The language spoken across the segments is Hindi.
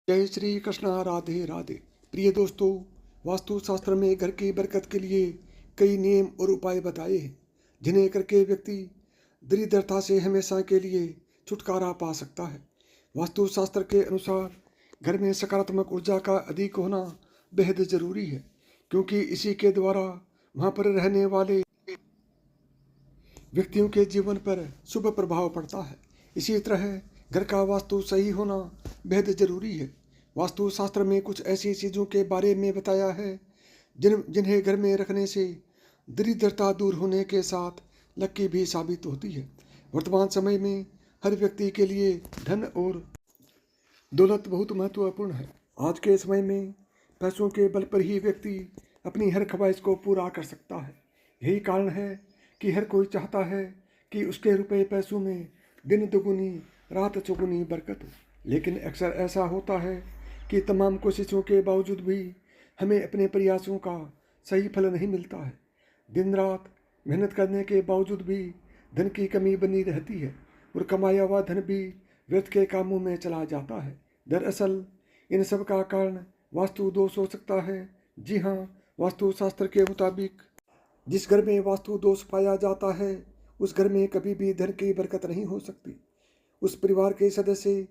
जय श्री कृष्णा, राधे राधे। प्रिय दोस्तों, वास्तु शास्त्र में घर की बरकत के लिए कई नियम और उपाय बताए हैं, जिन्हें करके व्यक्ति दरिद्रता से हमेशा के लिए छुटकारा पा सकता है। वास्तु शास्त्र के अनुसार घर में सकारात्मक ऊर्जा का अधिक होना बेहद जरूरी है, क्योंकि इसी के द्वारा वहाँ पर रहने वाले व्यक्तियों के जीवन पर शुभ प्रभाव पड़ता है। इसी तरह घर का वास्तु सही होना बेहद जरूरी है। वास्तु शास्त्र में कुछ ऐसी चीज़ों के बारे में बताया है जिन्हें घर में रखने से दरिद्रता दूर होने के साथ लक्की भी साबित होती है। वर्तमान समय में हर व्यक्ति के लिए धन और दौलत बहुत महत्वपूर्ण है। आज के समय में पैसों के बल पर ही व्यक्ति अपनी हर ख्वाहिश को पूरा कर सकता है। यही कारण है कि हर कोई चाहता है कि उसके रुपए पैसों में दिन दुगुनी रात चौगुनी बरकत हो। लेकिन अक्सर ऐसा होता है कि तमाम कोशिशों के बावजूद भी हमें अपने प्रयासों का सही फल नहीं मिलता है। दिन रात मेहनत करने के बावजूद भी धन की कमी बनी रहती है और कमाया हुआ धन भी व्यर्थ के कामों में चला जाता है। दरअसल इन सब का कारण वास्तु दोष हो सकता है। जी हाँ, वास्तुशास्त्र के मुताबिक जिस घर में वास्तु दोष पाया जाता है, उस घर में कभी भी धन की बरकत नहीं हो सकती। उस परिवार के सदस्य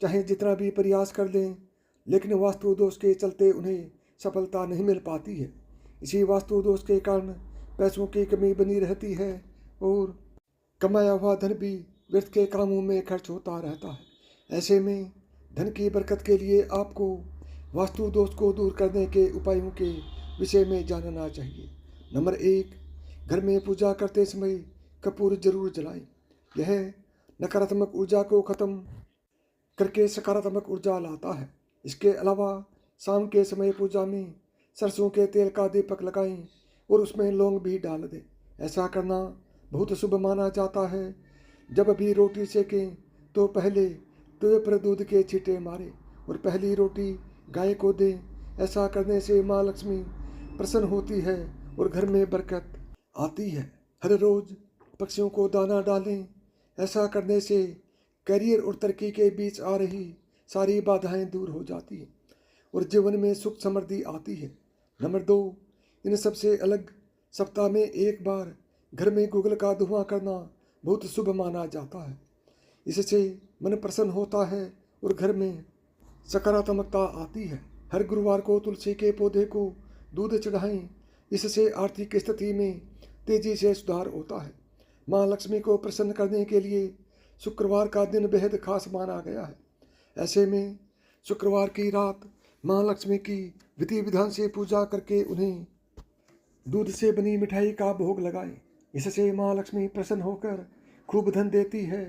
चाहे जितना भी प्रयास कर लें, लेकिन वास्तु दोष के चलते उन्हें सफलता नहीं मिल पाती है। इसी वास्तु दोष के कारण पैसों की कमी बनी रहती है और कमाया हुआ धन भी व्यर्थ के कामों में खर्च होता रहता है। ऐसे में धन की बरकत के लिए आपको वास्तु दोष को दूर करने के उपायों के विषय में जानना चाहिए। नंबर 1, घर में पूजा करते समय कपूर जरूर जलाएं। यह नकारात्मक ऊर्जा को खत्म करके सकारात्मक ऊर्जा लाता है। इसके अलावा शाम के समय पूजा में सरसों के तेल का दीपक लगाएं और उसमें लौंग भी डाल दें। ऐसा करना बहुत शुभ माना जाता है। जब भी रोटी सेकें तो पहले तवे पर दूध के छींटे मारें और पहली रोटी गाय को दें। ऐसा करने से माँ लक्ष्मी प्रसन्न होती है और घर में बरकत आती है। हर रोज पक्षियों को दाना डालें। ऐसा करने से करियर और तरक्की के बीच आ रही सारी बाधाएं दूर हो जाती हैं और जीवन में सुख समृद्धि आती है। नंबर 2, इन सबसे अलग सप्ताह में एक बार घर में गूगल का धुआं करना बहुत शुभ माना जाता है। इससे मन प्रसन्न होता है और घर में सकारात्मकता आती है। हर गुरुवार को तुलसी के पौधे को दूध चढ़ाएं। इससे आर्थिक स्थिति में तेजी से सुधार होता है। माँ लक्ष्मी को प्रसन्न करने के लिए शुक्रवार का दिन बेहद खास माना गया है। ऐसे में शुक्रवार की रात माँ लक्ष्मी की विधि विधान से पूजा करके उन्हें दूध से बनी मिठाई का भोग लगाएं। इससे माँ लक्ष्मी प्रसन्न होकर खूब धन देती है।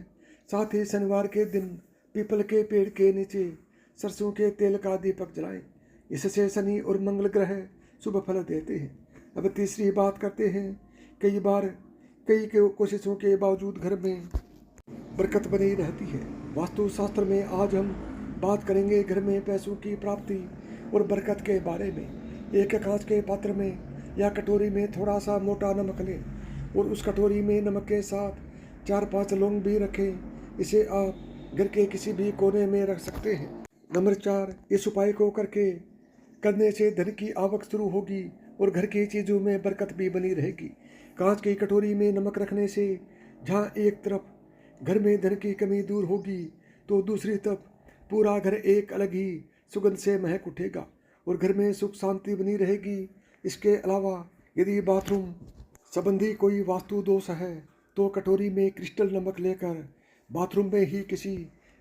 साथ ही शनिवार के दिन पीपल के पेड़ के नीचे सरसों के तेल का दीपक जलाएं। इससे शनि और मंगल ग्रह शुभ फल देते हैं। अब तीसरी बात करते हैं। कई बार कई कोशिशों के बावजूद घर में बरकत बनी रहती है। वास्तु शास्त्र में आज हम बात करेंगे घर में पैसों की प्राप्ति और बरकत के बारे में। एक कांच के पात्र में या कटोरी में थोड़ा सा मोटा नमक लें और उस कटोरी में नमक के साथ 4-5 लौंग भी रखें। इसे आप घर के किसी भी कोने में रख सकते हैं। नंबर 4, इस उपाय को करने से धन की आवक शुरू होगी और घर की चीज़ों में बरकत भी बनी रहेगी। कांच की कटोरी में नमक रखने से जहाँ एक तरफ घर में धन की कमी दूर होगी तो दूसरी तरफ पूरा घर एक अलग ही सुगंध से महक उठेगा और घर में सुख शांति बनी रहेगी। इसके अलावा यदि बाथरूम संबंधी कोई वास्तु दोष है तो कटोरी में क्रिस्टल नमक लेकर बाथरूम में ही किसी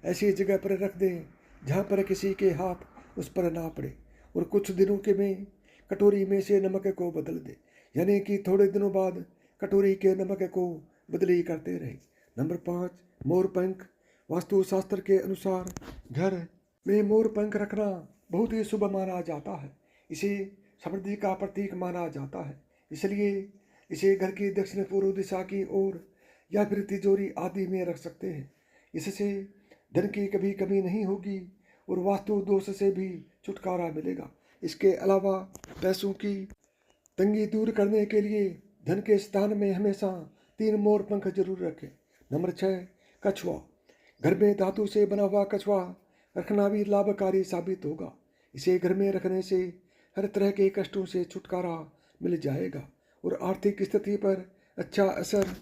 ऐसी जगह पर रख दें जहाँ पर किसी के हाथ उस पर ना पड़े और कुछ दिनों के में कटोरी में से नमक को बदल दें, यानी कि थोड़े दिनों बाद कटोरी के नमक को बदली करते रहें। नंबर 5, मोर पंख। वास्तुशास्त्र के अनुसार घर में मोर पंख रखना बहुत ही शुभ माना जाता है। इसे समृद्धि का प्रतीक माना जाता है, इसलिए इसे घर की दक्षिण पूर्व दिशा की ओर या फिर तिजोरी आदि में रख सकते हैं। इससे धन की कभी कमी नहीं होगी और वास्तु दोष से भी छुटकारा मिलेगा। इसके अलावा पैसों की तंगी दूर करने के लिए धन के स्थान में हमेशा 3 मोर पंख जरूर रखें। नंबर 6, कछुआ। घर में धातु से बना हुआ कछुआ रखना भी लाभकारी साबित होगा। इसे घर में रखने से हर तरह के कष्टों से छुटकारा मिल जाएगा और आर्थिक स्थिति पर अच्छा असर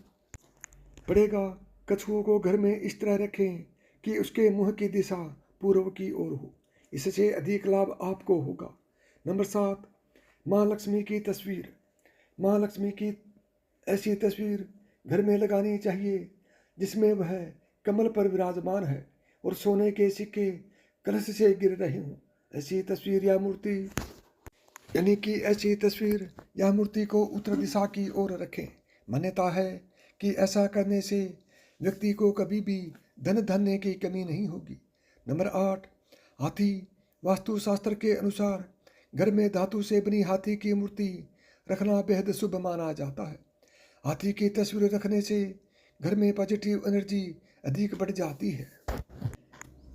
पड़ेगा। कछुओं को घर में इस तरह रखें कि उसके मुंह की दिशा पूर्व की ओर हो, इससे अधिक लाभ आपको होगा। नंबर 7, माँ लक्ष्मी की तस्वीर। माँ लक्ष्मी की ऐसी तस्वीर घर में लगानी चाहिए जिसमें वह कमल पर विराजमान है और सोने के सिक्के कलश से गिर रहे हों। ऐसी तस्वीर या मूर्ति यानी कि ऐसी तस्वीर या मूर्ति को उत्तर दिशा की ओर रखें। मान्यता है कि ऐसा करने से व्यक्ति को कभी भी धन धान्य की कमी नहीं होगी। नंबर 8, हाथी। वास्तुशास्त्र के अनुसार घर में धातु से बनी हाथी की मूर्ति रखना बेहद शुभ माना जाता है। हाथी की तस्वीर रखने से घर में पॉजिटिव एनर्जी अधिक बढ़ जाती है।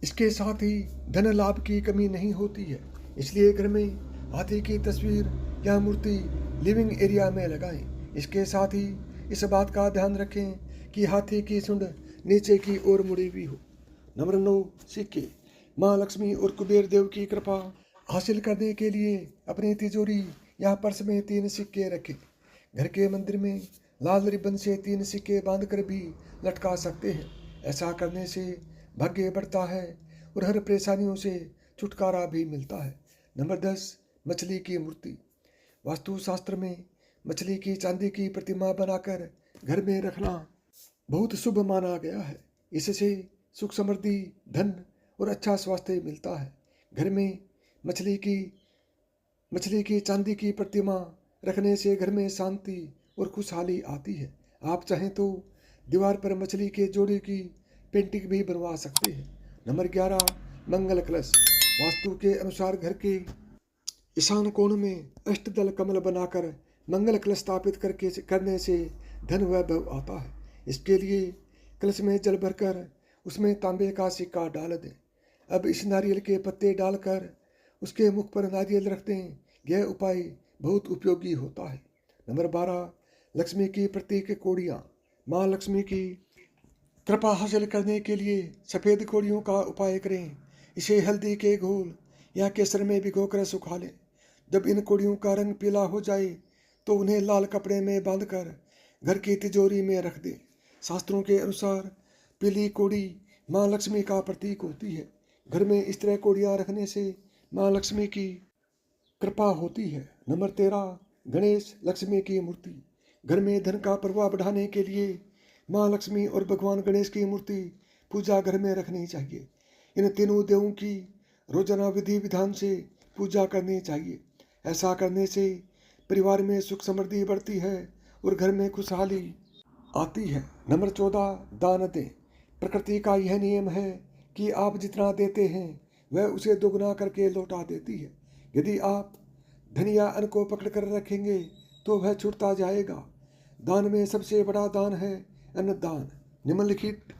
इसके साथ ही धन लाभ की कमी नहीं होती है, इसलिए घर में हाथी की तस्वीर या मूर्ति लिविंग एरिया में लगाएं। इसके साथ ही इस बात का ध्यान रखें कि हाथी की सूंड नीचे की ओर मुड़ी हुई हो। नंबर 9, सिक्के। माँ लक्ष्मी और कुबेर देव की कृपा हासिल करने के लिए अपनी तिजोरी या पर्स में 3 सिक्के रखें। घर के मंदिर में लाल रिबन से 3 सिक्के बांधकर भी लटका सकते हैं। ऐसा करने से भाग्य बढ़ता है और हर परेशानियों से छुटकारा भी मिलता है। नंबर 10, मछली की मूर्ति। वास्तुशास्त्र में मछली की चांदी की प्रतिमा बनाकर घर में रखना बहुत शुभ माना गया है। इससे सुख समृद्धि, धन और अच्छा स्वास्थ्य मिलता है। घर में मछली की चांदी की प्रतिमा रखने से घर में शांति और खुशहाली आती है। आप चाहें तो दीवार पर मछली के जोड़े की पेंटिंग भी बनवा सकते हैं। नंबर 11, मंगल कलश। वास्तु के अनुसार घर के ईशान कोण में अष्टदल कमल बनाकर मंगल कलश स्थापित करने से धन वैभव आता है। इसके लिए कलश में जल भरकर उसमें तांबे का सिक्का डाल दें। अब इस नारियल के पत्ते डालकर उसके मुख पर नारियल रख दें। यह उपाय बहुत उपयोगी होता है। नंबर 12, लक्ष्मी की प्रतीक कोड़ियाँ। माँ लक्ष्मी की कृपा हासिल करने के लिए सफ़ेद कोड़ियों का उपाय करें। इसे हल्दी के घोल या केसर में भिगोकर सुखा लें। जब इन कोड़ियों का रंग पीला हो जाए तो उन्हें लाल कपड़े में बांधकर घर की तिजोरी में रख दें। शास्त्रों के अनुसार पीली कोड़ी माँ लक्ष्मी का प्रतीक होती है। घर में इस तरह कोड़ियाँ रखने से माँ लक्ष्मी की कृपा होती है। नंबर 13, गणेश लक्ष्मी की मूर्ति। घर में धन का प्रवाह बढ़ाने के लिए माँ लक्ष्मी और भगवान गणेश की मूर्ति पूजा घर में रखनी चाहिए। इन तीनों देवों की रोजाना विधि विधान से पूजा करनी चाहिए। ऐसा करने से परिवार में सुख समृद्धि बढ़ती है और घर में खुशहाली आती है। नंबर 14, दान दें। प्रकृति का यह नियम है कि आप जितना देते हैं वह उसे दोगुना करके लौटा देती है। यदि आप धन या अन्न को पकड़ कर रखेंगे तो वह छूटता जाएगा। दान में सबसे बड़ा दान है अन्नदान। निम्नलिखित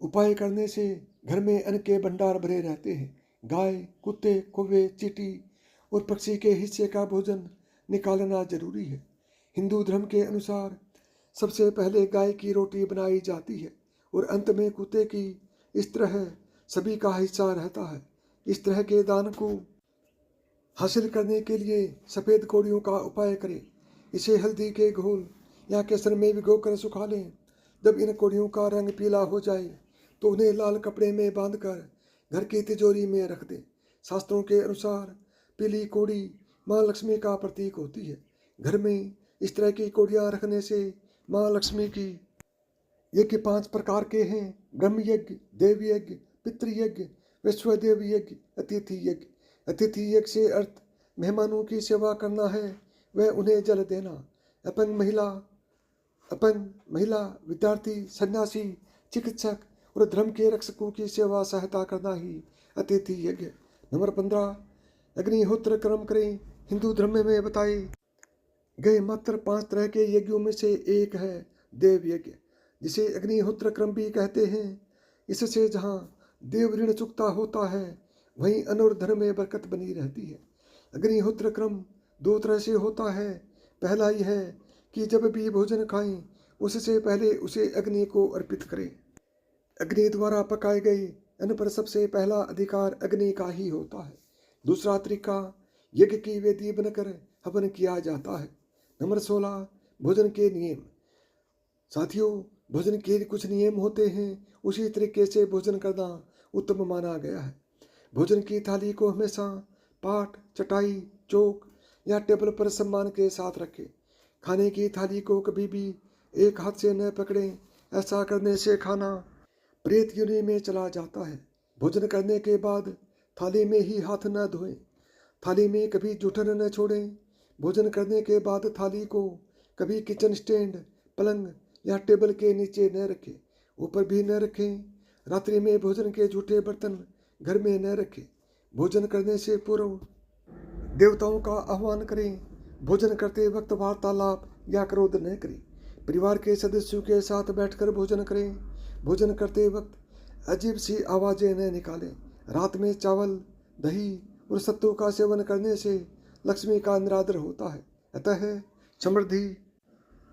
उपाय करने से घर में अन्न के भंडार भरे रहते हैं। गाय, कुत्ते, कौवे, चींटी और पक्षी के हिस्से का भोजन निकालना जरूरी है। हिंदू धर्म के अनुसार सबसे पहले गाय की रोटी बनाई जाती है और अंत में कुत्ते की। इस तरह सभी का हिस्सा रहता है। इस तरह के दान को हासिल करने के लिए सफ़ेद कौड़ियों का उपाय करें। इसे हल्दी के घोल या केसर में भिगोकर सुखा लें। जब इन कौड़ियों का रंग पीला हो जाए तो उन्हें लाल कपड़े में बांधकर घर की तिजोरी में रख दें। शास्त्रों के अनुसार पीली कौड़ी माँ लक्ष्मी का प्रतीक होती है। घर में इस तरह की कौड़ियाँ रखने से माँ लक्ष्मी की यज्ञ 5 प्रकार के हैं: ब्रह्म यज्ञ, देव यज्ञ, पितृयज्ञ, वैश्वदेव यज्ञ, अतिथि यज्ञ। अतिथि यज्ञ से अर्थ मेहमानों की सेवा करना है, वह उन्हें जल देना। अपंग महिला, विद्यार्थी, सन्यासी, चिकित्सक और धर्म के रक्षकों की सेवा सहायता करना ही अतिथि यज्ञ। नंबर 15, अग्निहोत्र कर्म करें। हिंदू धर्म में बताए गए मात्र 5 तरह के यज्ञों में से एक है देव यज्ञ, जिसे अग्निहोत्र क्रम भी कहते हैं। इससे जहाँ देव ऋण चुकता होता है वहीं अन्न और धन में बरकत बनी रहती है। अग्निहोत्र क्रम 2 तरह से होता है। पहला यह है कि जब भी भोजन खाएं उससे पहले उसे अग्नि को अर्पित करें। अग्नि द्वारा पकाए गए इन पर सबसे पहला अधिकार अग्नि का ही होता है। दूसरा तरीका यज्ञ की वेदी बनकर हवन किया जाता है। नंबर 16 भोजन के नियम। साथियों, भोजन के कुछ नियम होते हैं, उसी तरीके से भोजन करना उत्तम माना गया है। भोजन की थाली को हमेशा पाट, चटाई, चौक या टेबल पर सम्मान के साथ रखें। खाने की थाली को कभी भी एक हाथ से न पकड़ें, ऐसा करने से खाना प्रेत योनि में चला जाता है। भोजन करने के बाद थाली में ही हाथ न धोएं। थाली में कभी जूठन न छोड़ें। भोजन करने के बाद थाली को कभी किचन स्टैंड, पलंग या टेबल के नीचे न रखें, ऊपर भी न रखें। रात्रि में भोजन के जूठे बर्तन घर में न रखें। भोजन करने से पूर्व देवताओं का आह्वान करें। भोजन करते वक्त वार्तालाप या क्रोध न करें। परिवार के सदस्यों के साथ बैठकर भोजन करें। भोजन करते वक्त अजीब सी आवाज़ें न निकालें। रात में चावल, दही और सत्तू का सेवन करने से लक्ष्मी का निरादर होता है। अतः समृद्धि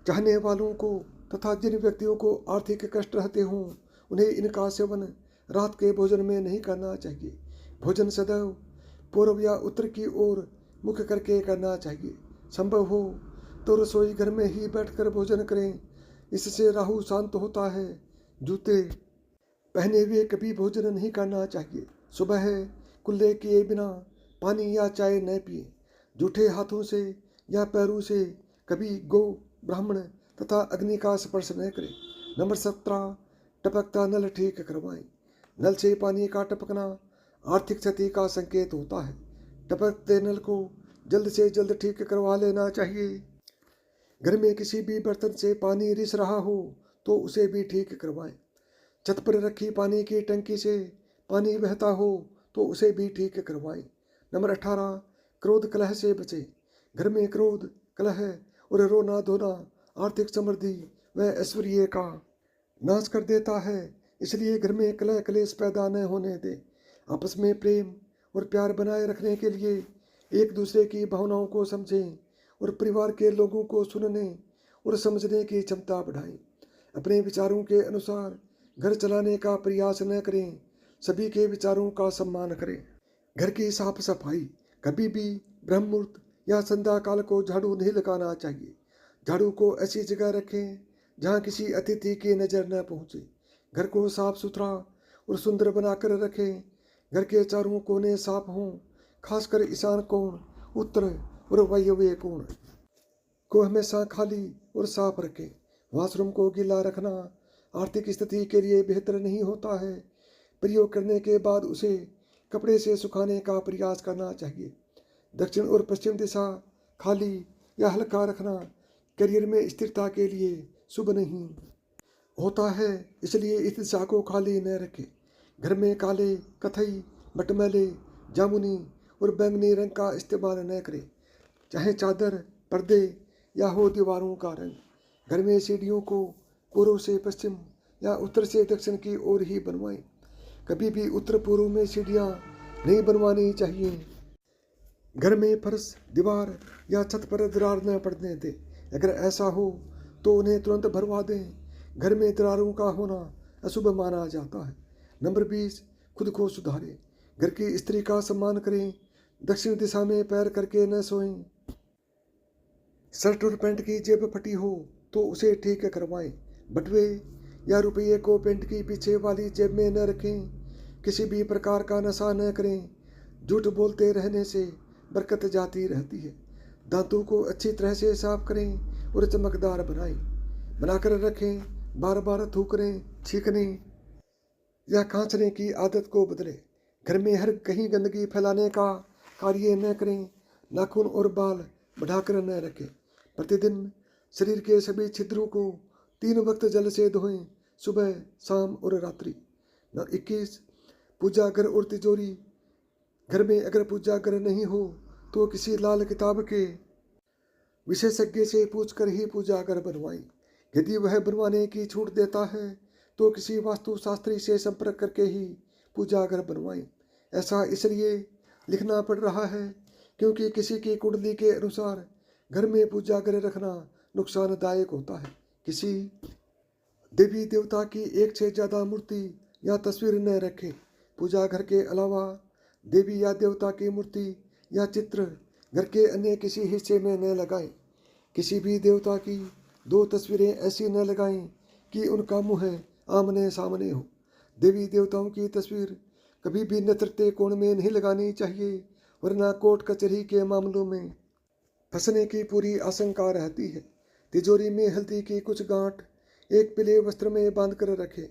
चाहने वालों को तथा जिन व्यक्तियों को आर्थिक कष्ट रहते हों, उन्हें इनका सेवन रात के भोजन में नहीं करना चाहिए। भोजन सदैव पूर्व या उत्तर की ओर मुख करके करना चाहिए। संभव हो तो रसोई घर में ही बैठकर भोजन करें, इससे राहु शांत होता है। जूते पहने हुए कभी भोजन नहीं करना चाहिए। सुबह कुल्ले किए बिना पानी या चाय न पिए। जूठे हाथों से या पैरों से कभी गौ, ब्राह्मण तथा अग्नि का स्पर्श न करें। नंबर 17 टपकता नल ठीक करवाएं। नल से पानी का टपकना आर्थिक क्षति का संकेत होता है। टपकते नल को जल्द से जल्द ठीक करवा लेना चाहिए। घर में किसी भी बर्तन से पानी रिस रहा हो तो उसे भी ठीक करवाएं। छत पर रखी पानी की टंकी से पानी बहता हो तो उसे भी ठीक करवाएं। नंबर 18 क्रोध कलह से बचें। घर में क्रोध, कलह और रोना धोना आर्थिक समृद्धि व ऐश्वर्य का नाश कर देता है। इसलिए घर में कलह कलेश पैदा न होने दें। आपस में प्रेम और प्यार बनाए रखने के लिए एक दूसरे की भावनाओं को समझें और परिवार के लोगों को सुनने और समझने की क्षमता बढ़ाएं। अपने विचारों के अनुसार घर चलाने का प्रयास न करें। सभी के विचारों का सम्मान करें। घर की साफ सफाई कभी भी ब्रह्म मुहूर्त या संध्या काल को झाड़ू नहीं लगाना चाहिए। झाड़ू को ऐसी जगह रखें जहाँ किसी अतिथि की नज़र न पहुँचे। घर को साफ सुथरा और सुंदर बनाकर रखें। घर के चारों कोने साफ हों, खासकर ईशान कोण, उत्तर और वायव्य कोण को हमेशा खाली और साफ रखें। वॉशरूम को गीला रखना आर्थिक स्थिति के लिए बेहतर नहीं होता है। प्रयोग करने के बाद उसे कपड़े से सुखाने का प्रयास करना चाहिए। दक्षिण और पश्चिम दिशा खाली या हल्का रखना करियर में स्थिरता के लिए शुभ नहीं होता है, इसलिए इस दिशा को खाली न रखें। घर में काले, कथई, मटमैले, जामुनी और बैंगनी रंग का इस्तेमाल न करें, चाहे चादर, पर्दे या हो दीवारों का रंग। घर में सीढ़ियों को पूर्व से पश्चिम या उत्तर से दक्षिण की ओर ही बनवाएं। कभी भी उत्तर पूर्व में सीढ़ियाँ नहीं बनवानी चाहिए। घर में फर्श, दीवार या छत पर दरार न पड़ने दें। अगर ऐसा हो तो उन्हें तुरंत भरवा दें। घर में दरारों का होना अशुभ माना जाता है। नंबर 20 खुद को सुधारें। घर की स्त्री का सम्मान करें। दक्षिण दिशा में पैर करके न सोएं। शर्ट और पैंट की जेब फटी हो तो उसे ठीक करवाएं। बटुए या रुपये को पैंट की पीछे वाली जेब में न रखें। किसी भी प्रकार का नशा न करें। झूठ बोलते रहने से बरकत जाती रहती है। दांतों को अच्छी तरह से साफ करें और चमकदार बनाकर रखें। बार बार थूकने, छींकने या खांसने की आदत को बदलें। घर में हर कहीं गंदगी फैलाने का कार्य न करें। नाखून और बाल बढ़ाकर न रखें। प्रतिदिन शरीर के सभी छिद्रों को 3 वक्त जल से धोएं, सुबह, शाम और रात्रि। 21 पूजा घर और तिजोरी। घर में अगर पूजा घर नहीं हो तो किसी लाल किताब के विशेषज्ञ से पूछकर ही पूजा घर बनवाएं। यदि वह बनवाने की छूट देता है तो किसी वास्तुशास्त्री से संपर्क करके ही पूजा घर बनवाएं। ऐसा इसलिए लिखना पड़ रहा है क्योंकि किसी की कुंडली के अनुसार घर में पूजा घर रखना नुकसानदायक होता है। किसी देवी देवता की एक से ज़्यादा मूर्ति या तस्वीर न रखें। पूजा घर के अलावा देवी या देवता की मूर्ति या चित्र घर के अन्य किसी हिस्से में न लगाएं। किसी भी देवता की 2 तस्वीरें ऐसी न लगाएं कि उनका मुंह आमने सामने हो। देवी देवताओं की तस्वीर कभी भी नेतृत्व कोण में नहीं लगानी चाहिए, वरना कोर्ट कचहरी के मामलों में फंसने की पूरी आशंका रहती है। तिजोरी में हल्दी की कुछ गांठ एक पीले वस्त्र में बांध कर रखें।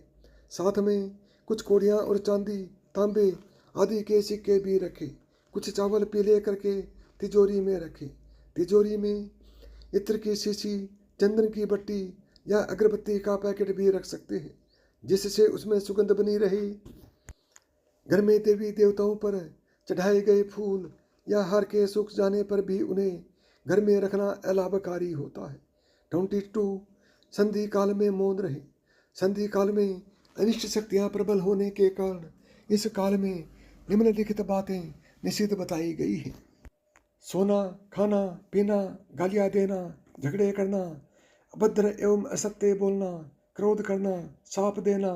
साथ में कुछ कौड़ियाँ और चांदी, तांबे आदि के सिक्के भी रखें। कुछ चावल पीले करके तिजोरी में रखें। तिजोरी में इत्र की शीशी, चंदन की बट्टी या अगरबत्ती का पैकेट भी रख सकते हैं, जिससे उसमें सुगंध बनी रहे। घर में देवी देवताओं पर चढ़ाए गए फूल या हार के सूख जाने पर भी उन्हें घर में रखना अलाभकारी होता है। 22 संधि काल में मौन रहे। संधि काल में अनिष्ट शक्तियाँ प्रबल होने के कारण इस काल में निम्नलिखित बातें निषिद्ध बताई गई हैं। सोना, खाना, पीना, गालियाँ देना, झगड़े करना, अभद्र एवं असत्य बोलना, क्रोध करना, शाप देना,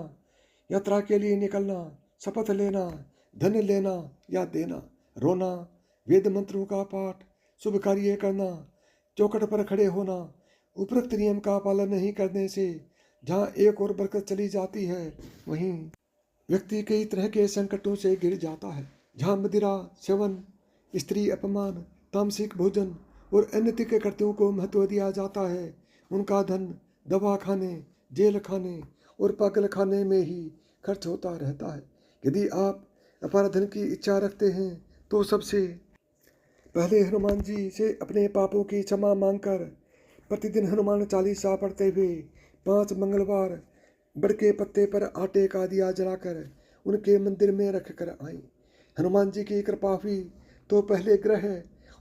यात्रा के लिए निकलना, शपथ लेना, धन लेना या देना, रोना, वेद मंत्रों का पाठ, शुभ कार्य करना, चौखट पर खड़े होना। उपरोक्त नियम का पालन नहीं करने से जहाँ एक और बरकत चली जाती है, वहीं व्यक्ति कई तरह के संकटों से घिर जाता है। जहाँ मदिरा सेवन, स्त्री अपमान, तामसिक भोजन और अनैतिक कृत्यों को महत्व दिया जाता है, उनका धन दवा खाने, जेल खाने और पागल खाने में ही खर्च होता रहता है। यदि आप अपार धन की इच्छा रखते हैं तो सबसे पहले हनुमान जी से अपने पापों की क्षमा मांगकर प्रतिदिन हनुमान चालीसा पढ़ते हुए 5 मंगलवार बड़ के पत्ते पर आटे का दिया जलाकर उनके मंदिर में रख कर आएं। हनुमान जी की कृपा हुई तो पहले ग्रह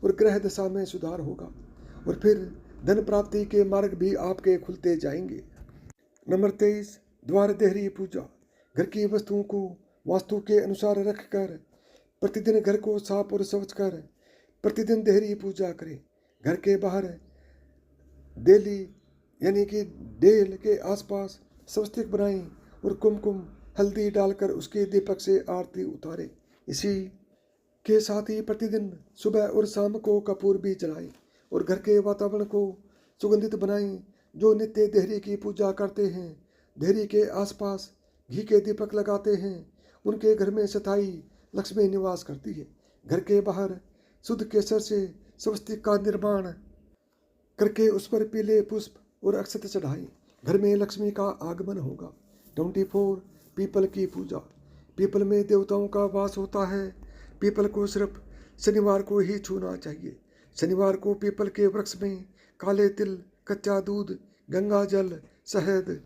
और ग्रह दशा में सुधार होगा और फिर धन प्राप्ति के मार्ग भी आपके खुलते जाएंगे। नंबर 23, द्वार देहरी पूजा। घर की वस्तुओं को वास्तु के अनुसार रखकर प्रतिदिन घर को साफ और स्वच्छ कर प्रतिदिन देहरी पूजा करें। घर के बाहर देली यानी कि डेल के आसपास स्वस्तिक बनाएं और कुमकुम हल्दी डालकर उसके दीपक से आरती उतारें। इसी के साथ ही प्रतिदिन सुबह और शाम को कपूर भी जलाएं और घर के वातावरण को सुगंधित बनाएं। जो नित्य देहरी की पूजा करते हैं, देहरी के आसपास घी के दीपक लगाते हैं, उनके घर में स्थायी लक्ष्मी निवास करती है। घर के बाहर शुद्ध केसर से स्वस्तिक का निर्माण करके उस पर पीले पुष्प और अक्षत चढ़ाएं। घर में लक्ष्मी का आगमन होगा। 24, पीपल की पूजा। पीपल में देवताओं का वास होता है। पीपल को सिर्फ शनिवार को ही छूना चाहिए। शनिवार को पीपल के वृक्ष में काले तिल, कच्चा दूध, गंगा जल, शहद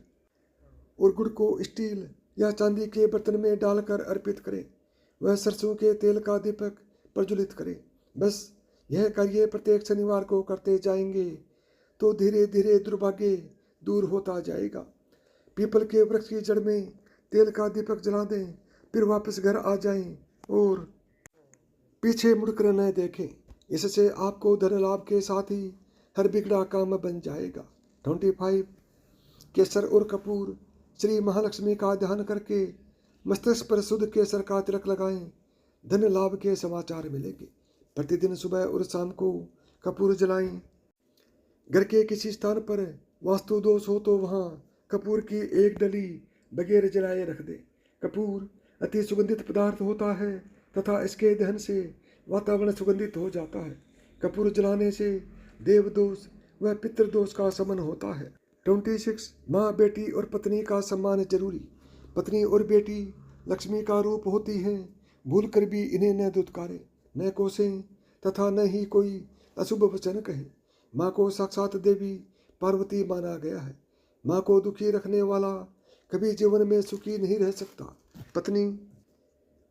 और गुड़ को स्टील या चांदी के बर्तन में डालकर अर्पित करें। वह सरसों के तेल का दीपक प्रज्वलित करें। बस यह कार्य प्रत्येक शनिवार को करते जाएंगे तो धीरे धीरे दुर्भाग्य दूर होता जाएगा। पीपल के वृक्ष की जड़ में तेल का दीपक जला दें, फिर वापस घर आ जाएं और पीछे मुड़कर न देखें। इससे आपको धन लाभ के साथ ही हर बिगड़ा काम बन जाएगा। 25, केसर और कपूर। श्री महालक्ष्मी का ध्यान करके मस्तिष्क पर शुद्ध केसर का तिलक लगाएं, धन लाभ के समाचार मिलेंगे। प्रतिदिन सुबह और शाम को कपूर जलाएं। घर के किसी स्थान पर वास्तु दोष हो तो वहाँ कपूर की एक डली बगैर जलाए रख दे। कपूर अति सुगंधित पदार्थ होता है तथा इसके दहन से वातावरण सुगंधित हो जाता है। कपूर जलाने से देव दोष व पितृदोष का शमन होता है। 26, माँ, बेटी और पत्नी का सम्मान जरूरी। पत्नी और बेटी लक्ष्मी का रूप होती हैं। भूल कर भी इन्हें न दुत्कारें, न कोसें तथा न ही कोई अशुभ वचन कहें। माँ को साक्षात देवी पार्वती माना गया है। माँ को दुखी रखने वाला कभी जीवन में सुखी नहीं रह सकता। पत्नी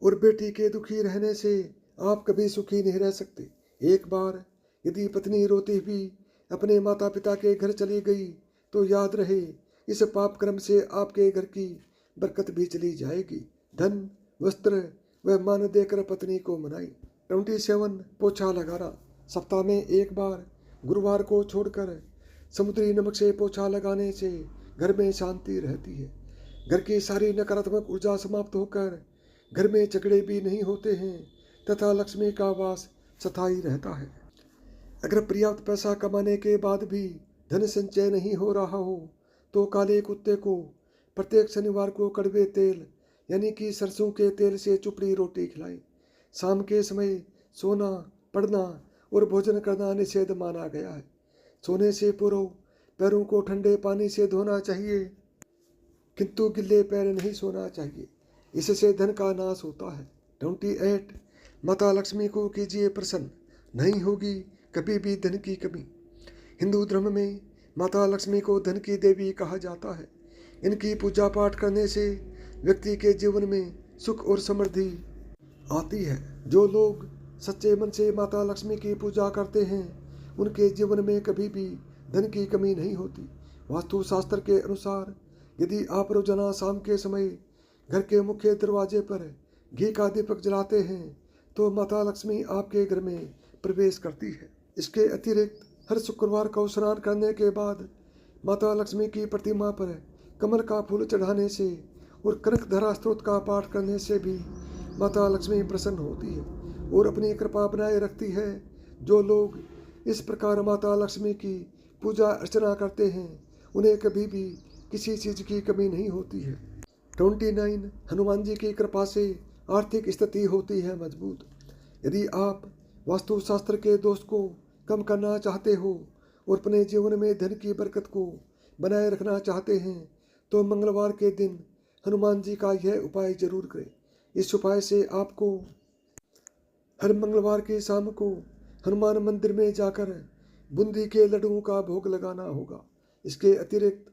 और बेटी के दुखी रहने से आप कभी सुखी नहीं रह सकते। एक बार यदि पत्नी रोती हुई अपने माता पिता के घर चली गई तो याद रहे इस पाप कर्म से आपके घर की बरकत भी चली जाएगी। धन, वस्त्र व मान देकर पत्नी को मनाई। 27, पोछा लगाना। सप्ताह में एक बार गुरुवार को छोड़कर समुद्री नमक से पोछा लगाने से घर में शांति रहती है। घर की सारी नकारात्मक ऊर्जा समाप्त होकर घर में झगड़े भी नहीं होते हैं तथा लक्ष्मी का वास स्थायी रहता है। अगर पर्याप्त पैसा कमाने के बाद भी धन संचय नहीं हो रहा हो तो काले कुत्ते को प्रत्येक शनिवार को कड़वे तेल यानी कि सरसों के तेल से चुपड़ी रोटी खिलाएं। शाम के समय सोना, पढ़ना और भोजन करना निषेध माना गया है। सोने से पूर्व पैरों को ठंडे पानी से धोना चाहिए, किंतु गिल्ले पैर नहीं सोना चाहिए, इससे धन का नाश होता है। 28 माता लक्ष्मी को कीजिए प्रसन्न, नहीं होगी कभी भी धन की कमी। हिंदू धर्म में माता लक्ष्मी को धन की देवी कहा जाता है। इनकी पूजा पाठ करने से व्यक्ति के जीवन में सुख और समृद्धि आती है। जो लोग सच्चे मन से माता लक्ष्मी की पूजा करते हैं उनके जीवन में कभी भी धन की कमी नहीं होती। वास्तु शास्त्र के अनुसार यदि आप रोजाना शाम के समय घर के मुख्य दरवाजे पर घी का दीपक जलाते हैं तो माता लक्ष्मी आपके घर में प्रवेश करती है। इसके अतिरिक्त हर शुक्रवार को स्नान करने के बाद माता लक्ष्मी की प्रतिमा पर कमल का फूल चढ़ाने से और कनकधारा स्तोत्र का पाठ करने से भी माता लक्ष्मी प्रसन्न होती है और अपनी कृपा बनाए रखती है। जो लोग इस प्रकार माता लक्ष्मी की पूजा अर्चना करते हैं उन्हें कभी भी किसी चीज़ की कमी नहीं होती है। 29 हनुमान जी की कृपा से आर्थिक स्थिति होती है मजबूत। यदि आप वास्तुशास्त्र के दोष को कम करना चाहते हो और अपने जीवन में धन की बरकत को बनाए रखना चाहते हैं तो मंगलवार के दिन हनुमान जी का यह उपाय जरूर करें। इस उपाय से आपको हर मंगलवार की शाम को हनुमान मंदिर में जाकर बूंदी के लड्डुओं का भोग लगाना होगा। इसके अतिरिक्त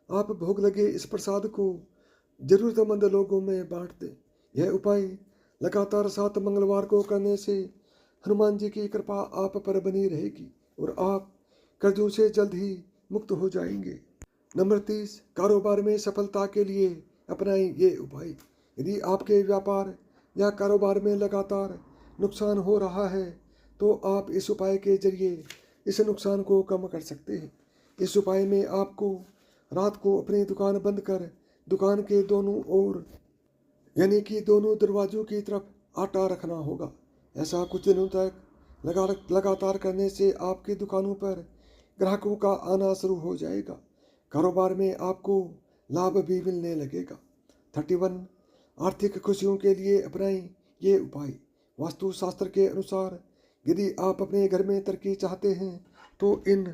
आप भोग लगे इस प्रसाद को जरूरतमंद लोगों में बांट दें। यह उपाय लगातार 7 मंगलवार को करने से हनुमान जी की कृपा आप पर बनी रहेगी और आप कर्जों से जल्द ही मुक्त हो जाएंगे। नंबर 30 कारोबार में सफलता के लिए अपनाएं ये उपाय। यदि आपके व्यापार या कारोबार में लगातार नुकसान हो रहा है तो आप इस उपाय के जरिए इस नुकसान को कम कर सकते हैं। इस उपाय में आपको रात को अपनी दुकान बंद कर दुकान के दोनों ओर यानी कि दोनों दरवाजों की तरफ आटा रखना होगा। ऐसा कुछ दिनों तक लगातार करने से आपकी दुकानों पर ग्राहकों का आना शुरू हो जाएगा। कारोबार में आपको लाभ भी मिलने लगेगा। 31 आर्थिक खुशियों के लिए अपनाएं ये उपाय। वास्तुशास्त्र के अनुसार यदि आप अपने घर में तरक्की चाहते हैं तो इन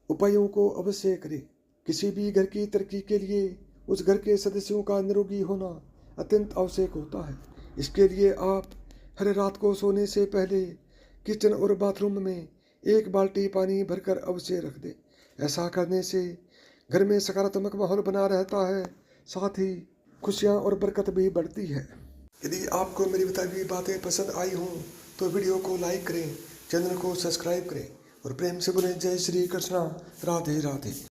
उपायों को अवश्य करें। किसी भी घर की तरक्की के लिए उस घर के सदस्यों का निरोगी होना अत्यंत आवश्यक होता है। इसके लिए आप हर रात को सोने से पहले किचन और बाथरूम में 1 बाल्टी पानी भरकर अवश्य रख दें। ऐसा करने से घर में सकारात्मक माहौल बना रहता है, साथ ही खुशियाँ और बरकत भी बढ़ती है। यदि आपको मेरी बताई हुई बातें पसंद आई हों तो वीडियो को लाइक करें, चैनल को सब्सक्राइब करें और प्रेम से बोलें जय श्री कृष्णा, राधे राधे।